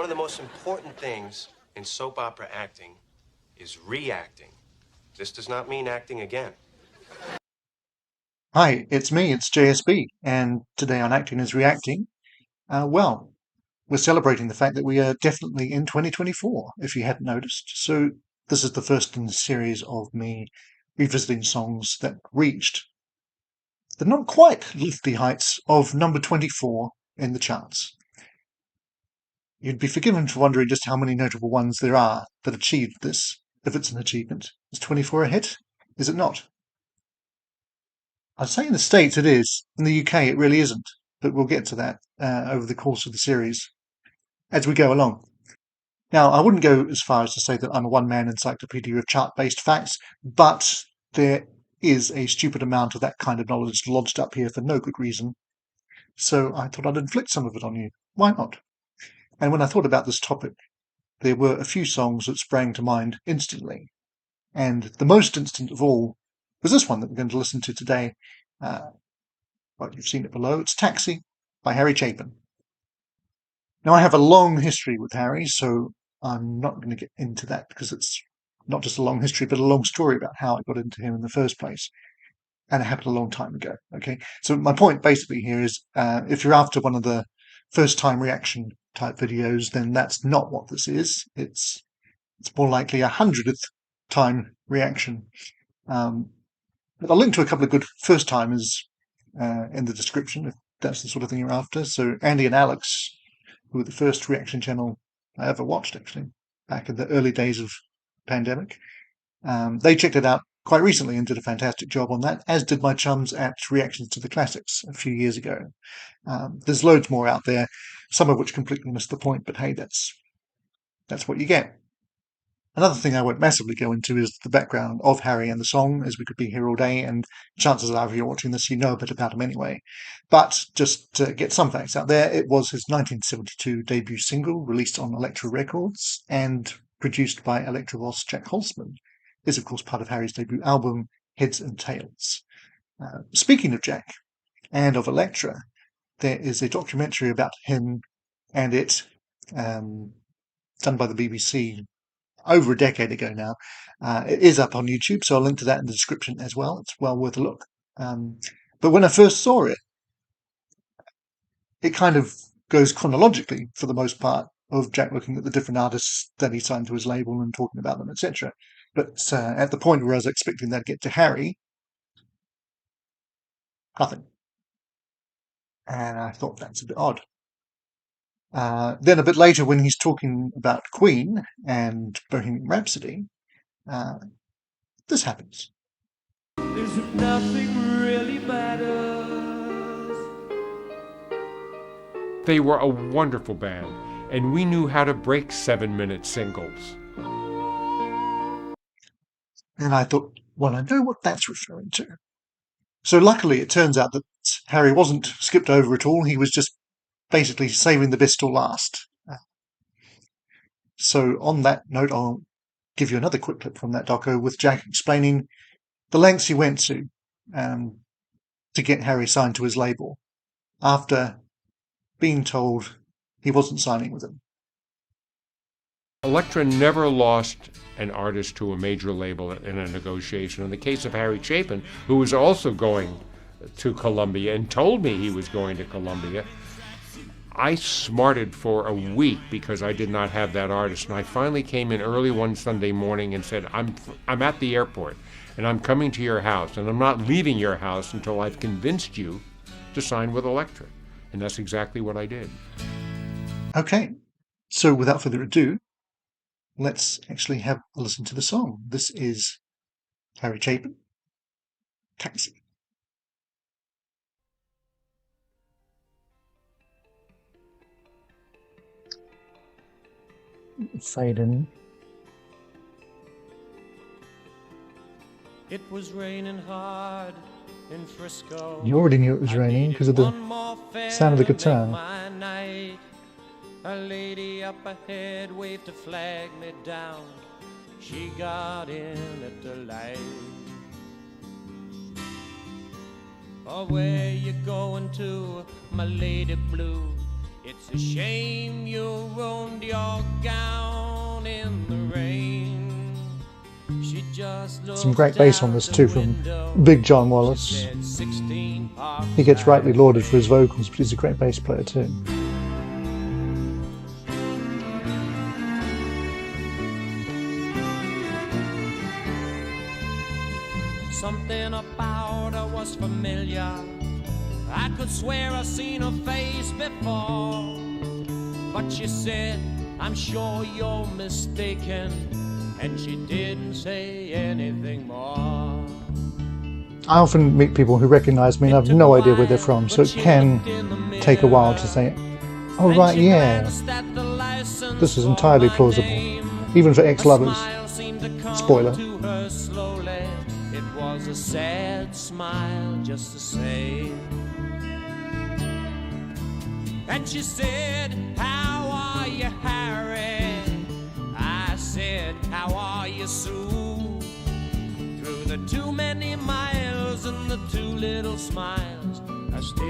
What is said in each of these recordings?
One of the most important things in soap opera acting is reacting. This does not mean acting again. Hi, it's me, it's JSB, and today on Acting is Reacting. Well, we're celebrating the fact that we are definitely in 2024, if you hadn't noticed. So, this is the first in the series of me revisiting songs that reached the not quite lofty heights of number 24 in the charts. You'd be forgiven for wondering just how many notable ones there are that achieved this, if it's an achievement. Is 24 a hit? Is it not? I'd say in the States it is. In the UK it really isn't. But we'll get to that over the course of the series as we go along. Now, I wouldn't go as far as to say that I'm a one-man encyclopedia of chart-based facts, but there is a stupid amount of that kind of knowledge lodged up here for no good reason. So I thought I'd inflict some of it on you. Why not? And when I thought about this topic, there were a few songs that sprang to mind instantly. And the most instant of all was this one that we're going to listen to today. Well, you've seen it below. It's Taxi by Harry Chapin. Now, I have a long history with Harry, so I'm not going to get into that because it's not just a long history, but a long story about how I got into him in the first place. And it happened a long time ago. Okay, so my point basically here is if you're after one of the first time reaction type videos, then that's not what this is. It's more likely 100th time reaction. But I'll link to a couple of good first timers in the description if that's the sort of thing you're after. So Andy and Alex, who were the first reaction channel I ever watched, actually, back in the early days of pandemic. They checked it out quite recently and did a fantastic job on that, as did my chums at Reactions to the Classics a few years ago. There's loads more out there, some of which completely missed the point, but hey, that's what you get. Another thing I won't massively go into is the background of Harry and the song, as we could be here all day, and chances are if you're watching this, you know a bit about him anyway. But just to get some facts out there, it was his 1972 debut single, released on Elektra Records, and produced by Elektra boss Jack Holzman, is of course part of Harry's debut album, Heads and Tails. Speaking of Jack, and of Elektra, there is a documentary about him and it, done by the BBC over a decade ago now. It is up on YouTube, so I'll link to that in the description as well. It's well worth a look. But when I first saw it, it kind of goes chronologically for the most part of Jack looking at the different artists that he signed to his label and talking about them, etc. But at the point where I was expecting that to get to Harry, nothing. And I thought that's a bit odd. Then a bit later, when he's talking about Queen and Bohemian Rhapsody, this happens. There's nothing really matters. They were a wonderful band, and we knew how to break 7-minute singles. And I thought, well, I know what that's referring to. So luckily, it turns out that Harry wasn't skipped over at all. He was just basically saving the best till last. So on that note, I'll give you another quick clip from that doco with Jack explaining the lengths he went to get Harry signed to his label after being told he wasn't signing with him. Elektra never lost an artist to a major label in a negotiation. In the case of Harry Chapin, who was also going to Columbia and told me he was going to Columbia, I smarted for a week because I did not have that artist. And I finally came in early one Sunday morning and said, I'm at the airport and I'm coming to your house and I'm not leaving your house until I've convinced you to sign with Elektra. And that's exactly what I did. Okay, so without further ado, let's actually have a listen to the song. This is Harry Chapin, Taxi. Fade in. It was raining hard in Frisco. You already knew it was raining because of the sound of the guitar. A lady up ahead waved to flag me down. She got in at the light. Oh, where you going to, my lady blue? It's a shame you ruined your gown in the rain. She just Some great bass on this too from Big John Wallace. He gets rightly lauded for his vocals, but he's a great bass player too. Something about her was familiar. I could swear I seen her face before. But she said, I'm sure you're mistaken. And she didn't say anything more. I often meet people who recognise me and I have no idea where they're from, so it can take a while to say, oh right, yeah, this is entirely plausible, even for ex-lovers. Spoiler. It was a sad smile just the same. And she said, how are you, Harry? I said, how are you, Sue? Through the too many miles and the too little smiles, I still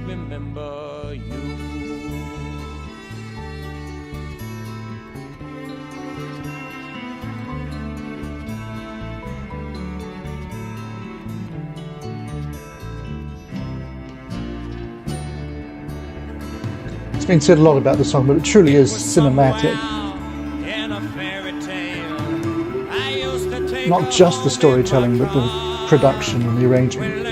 remember you. It's been said a lot about the song, but it truly is cinematic. Not just the storytelling, but the production and the arrangement.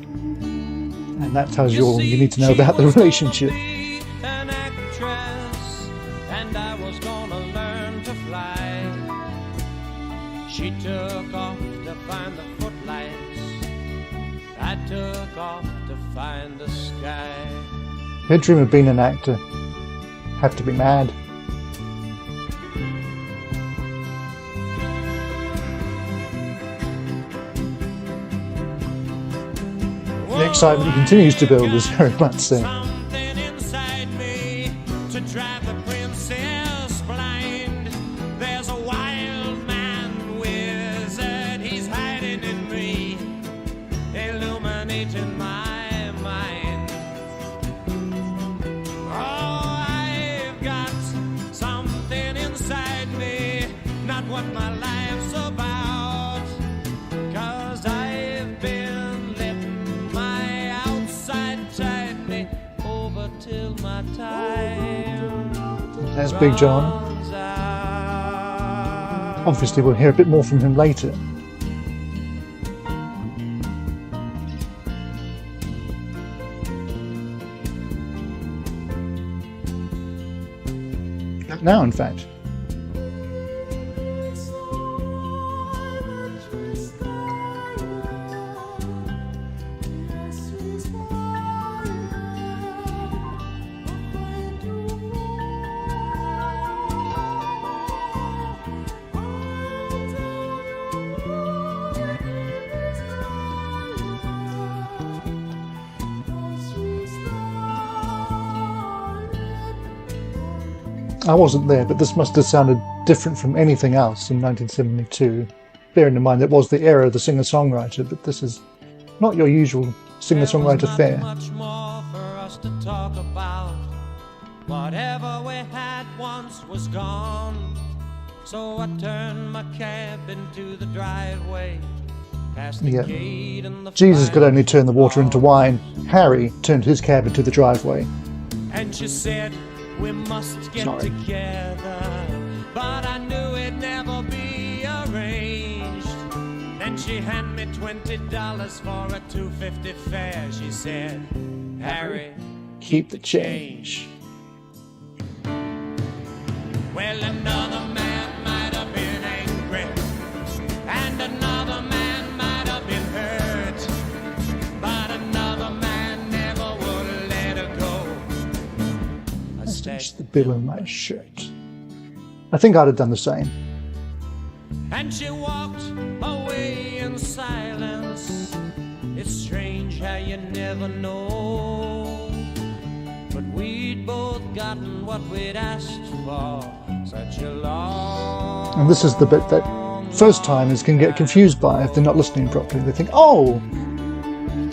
And that tells you all you need to know about the relationship. She took off to find the footlights. I took off to find the sky. Her dream of being an actor. Have to be mad. The excitement continues to build, as Harry might say. Something inside me to drive the princess blind. There's a wild man wizard, he's hiding in me, illuminating my mind. Oh, I've got something inside me, not what my life's about. 'Cause I've been letting my outside tide me over till my time. That's Big John. runs out. Obviously we'll hear a bit more from him later. Now, in fact. I wasn't there, but this must have sounded different from anything else in 1972. Bearing in mind it was the era of the singer-songwriter, but this is not your usual singer-songwriter fare. Much more for us to talk about. Whatever we had once was gone. So I turned my cab into the driveway, past the Yeah. gate and the Jesus could fire only turn the water into wine. Harry turned his cab into the driveway. And she said, we must get Sorry. together, but I knew it'd never be arranged. Then she handed me $20 for a $2.50 fare. She said, Harry, Keep the change. well, another man might have been angry, and another man might have been hurt, but another man never would let her go. I That's the bill in my shirt. I think I'd have done the same. and she walked away in silence. It's strange how you never know, but we'd both gotten what we'd asked for such a long And this is the bit that first timers can get confused by if they're not listening properly. They think, oh,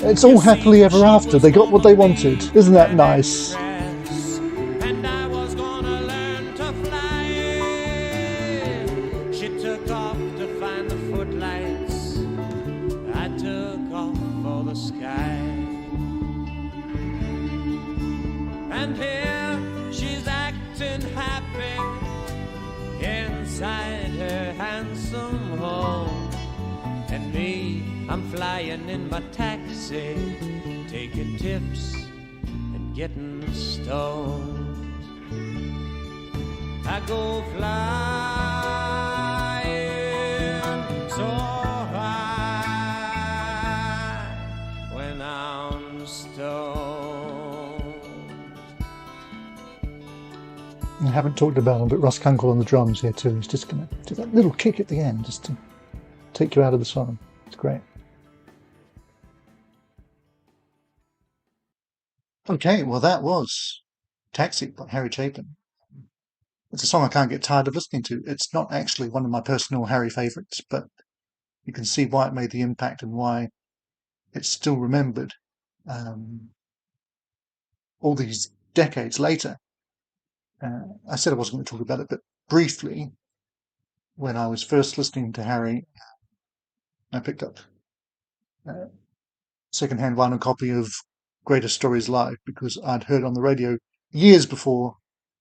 it's all happily ever after. They got what they wanted. Isn't that nice? And I was gonna learn to fly. She took off to find the footlights. I took off for the sky. And here she's acting happy inside her handsome home. And me, I'm flying in my taxi, taking tips and getting stoned. I go flying so high when I'm stoned. I haven't talked about him, but Russ Kunkel on the drums here too. He's just going to do that little kick at the end just to take you out of the song. It's great. Okay, well that was Taxi by Harry Chapin. It's a song I can't get tired of listening to. It's not actually one of my personal Harry favourites, but you can see why it made the impact and why it's still remembered all these decades later. I said I wasn't going to talk about it, but briefly, when I was first listening to Harry, I picked up a second-hand vinyl copy of Greatest Stories Live because I'd heard on the radio years before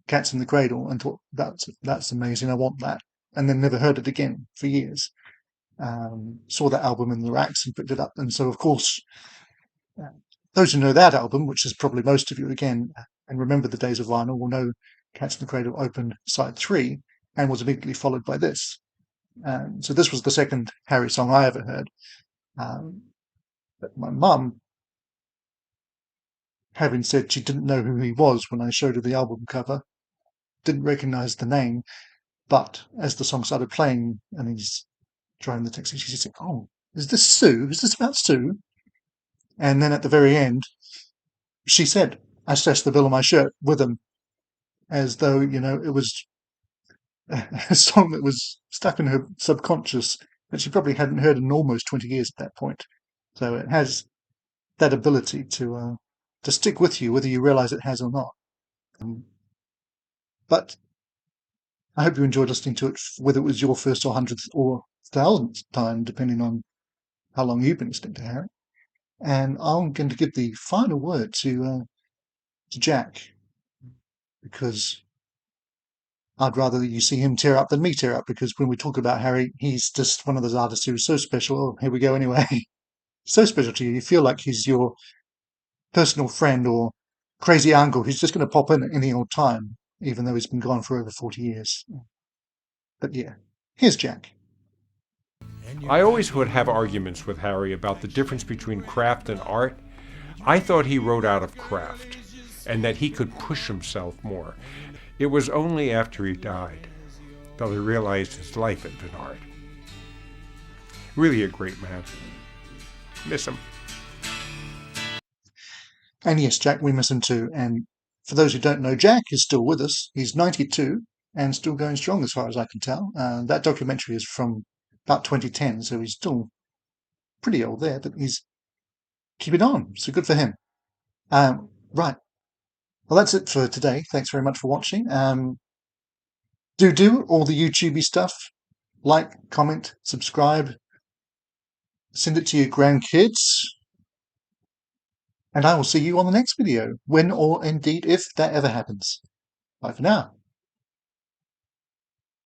Cats in the Cradle and thought, that's amazing, I want that, and then never heard it again for years. Saw that album in the racks and picked it up, and so of course, those who know that album, which is probably most of you again, and remember the days of vinyl, will know Cats in the Cradle opened side 3 and was immediately followed by this. So this was the second Harry song I ever heard. But my mum, having said she didn't know who he was when I showed her the album cover, didn't recognise the name, but as the song started playing and he's driving the taxi, she said, "Oh, is this Sue? Is this about Sue?" And then at the very end, she said, "I stashed the bill on my shirt with him," as though, it was a song that was stuck in her subconscious that she probably hadn't heard in almost 20 years at that point. So it has that ability to stick with you, whether you realise it has or not. But I hope you enjoyed listening to it, whether it was your first or 100th or 1000th time, depending on how long you've been listening to Harry. And I'm going to give the final word to Jack, because I'd rather you see him tear up than me tear up, because when we talk about Harry, he's just one of those artists who's so special. Oh, here we go anyway. So special to you. You feel like he's your personal friend or crazy uncle who's just going to pop in at any old time, even though he's been gone for over 40 years. But yeah, here's Jack. I always would have arguments with Harry about the difference between craft and art. I thought he wrote out of craft and that he could push himself more. It was only after he died that I realized his life had been art. Really a great man. Miss him. And yes, Jack, we miss him too. And for those who don't know, Jack is still with us. He's 92 and still going strong as far as I can tell. That documentary is from about 2010, so he's still pretty old there, but he's keeping on. So good for him. Right. Well, that's it for today. Thanks very much for watching. Do all the YouTubey stuff. Like, comment, subscribe. Send it to your grandkids. And I will see you on the next video, when or indeed if that ever happens. Bye for now.